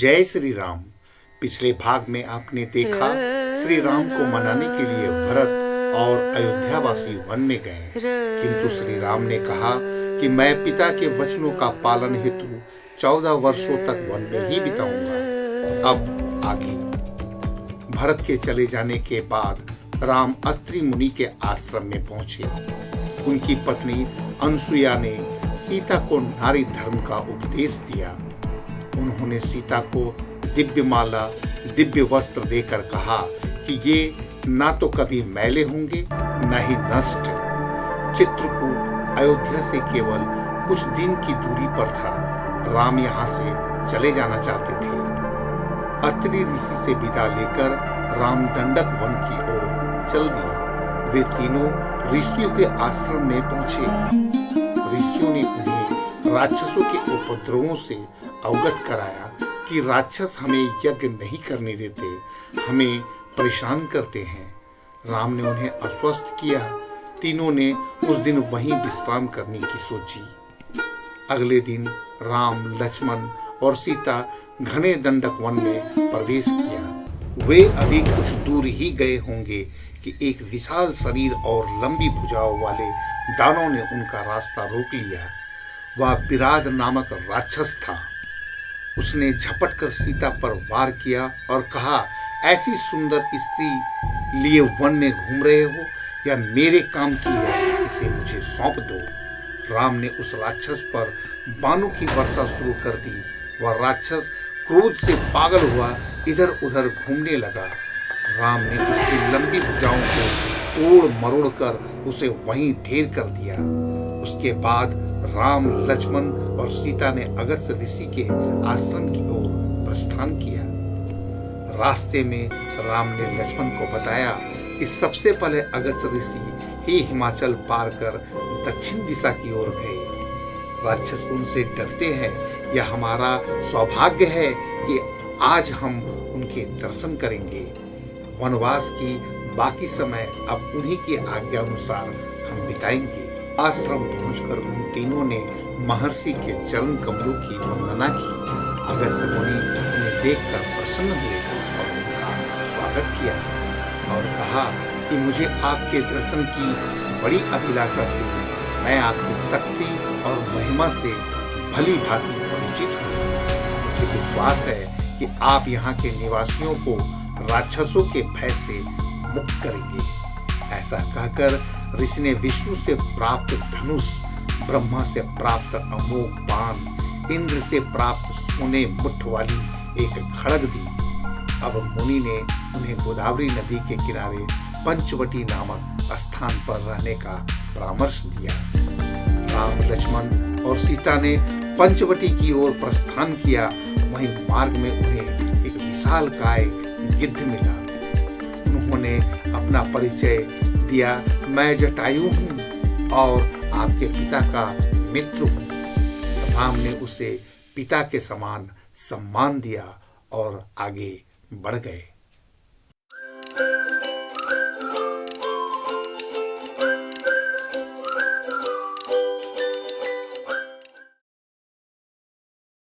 जय श्री राम। पिछले भाग में आपने देखा श्री राम को मनाने के लिए भरत और अयोध्यावासी वन में गए, किंतु श्री राम ने कहा कि मैं पिता के वचनों का पालन हेतु 14 वर्षों तक वन में ही बिताऊंगा। अब आगे भरत के चले जाने के बाद राम अत्रि मुनि के आश्रम में पहुंचे। उनकी पत्नी अनसुया ने सीता को नारी धर्म का उपदेश दिया। उन्होंने सीता को दिव्य माला, दिव्य वस्त्र देकर कहा कि ये ना तो कभी मैले होंगे न ही नष्ट। चित्रकूट अयोध्या से केवल कुछ दिन की दूरी पर था। राम यहाँ से चले जाना चाहते थे। अत्रि ऋषि से विदा लेकर राम दंडक वन की ओर चल दिए। वे तीनों ऋषियों के आश्रम में पहुंचे। ऋषियों ने उन्हें राक्षसों के उपद्रवों से अवगत कराया कि राक्षस हमें यज्ञ नहीं करने देते, हमें परेशान करते हैं। राम ने उन्हें आश्वस्त किया। तीनों ने उस दिन वहीं विश्राम करने की सोची। अगले दिन राम, लक्ष्मण और सीता घने दंडक वन में प्रवेश किया। वे अभी कुछ दूर ही गए होंगे कि एक विशाल शरीर और लंबी भुजाओं वाले दानव ने उनका रास्ता रोक लिया। वह विराट नामक राक्षस था। उसने झपट कर सीता पर वार किया और कहा, ऐसी सुंदर स्त्री लिए वन में घूम रहे हो या मेरे काम की है, इसे मुझे सौंप दो। राम ने उस राक्षस पर बाणों की वर्षा शुरू कर दी। वह राक्षस क्रोध से पागल हुआ इधर उधर घूमने लगा। राम ने उसकी लंबी भुजाओं को तोड़ मरोड़ कर उसे वहीं ढेर कर दिया। उसके बाद राम, लक्ष्मण और सीता ने अगस्त्य ऋषि के आश्रम की ओर प्रस्थान किया। रास्ते में राम ने लक्ष्मण को बताया कि सबसे पहले अगस्त्य ऋषि ही हिमाचल पार कर दक्षिण दिशा की ओर गए। राक्षस उनसे डरते हैं। यह हमारा सौभाग्य है कि आज हम उनके दर्शन करेंगे। वनवास की बाकी समय अब उन्हीं की आज्ञा अनुसार हम बिताएंगे। आश्रम पहुंचकर उन तीनों ने महर्षि के चरण कमलों की वंदना की। अगस्त्य मुनि उन्हें देखकर प्रसन्न हुए और उनका स्वागत किया और कहा कि मुझे आपके दर्शन की बड़ी अभिलाषा थी। मैं आपकी शक्ति और महिमा से भली भांति परिचित हूँ। मुझे विश्वास है कि आप यहाँ के निवासियों को राक्षसों के भय से मुक्त करेंगे। ऐसा कहकर ऋषि ने विष्णु से प्राप्त धनुष, ब्रह्मा से प्राप्त अमोघ बाण, इंद्र से प्राप्त सोने मुठ वाली एक खड़ग दी। अब मुनि ने उन्हें गोदावरी नदी के किनारे पंचवटी नामक स्थान पर रहने का परामर्श दिया। राम, लक्ष्मण और सीता ने पंचवटी की ओर प्रस्थान किया। वहीं मार्ग में उन्हें एक विशाल काय गिद्ध मिला। उन्होंने अपना परिचय दिया, मैं जटायु हूँ और आपके पिता का मित्र हूँ। राम ने उसे पिता के समान सम्मान दिया और आगे बढ़ गए।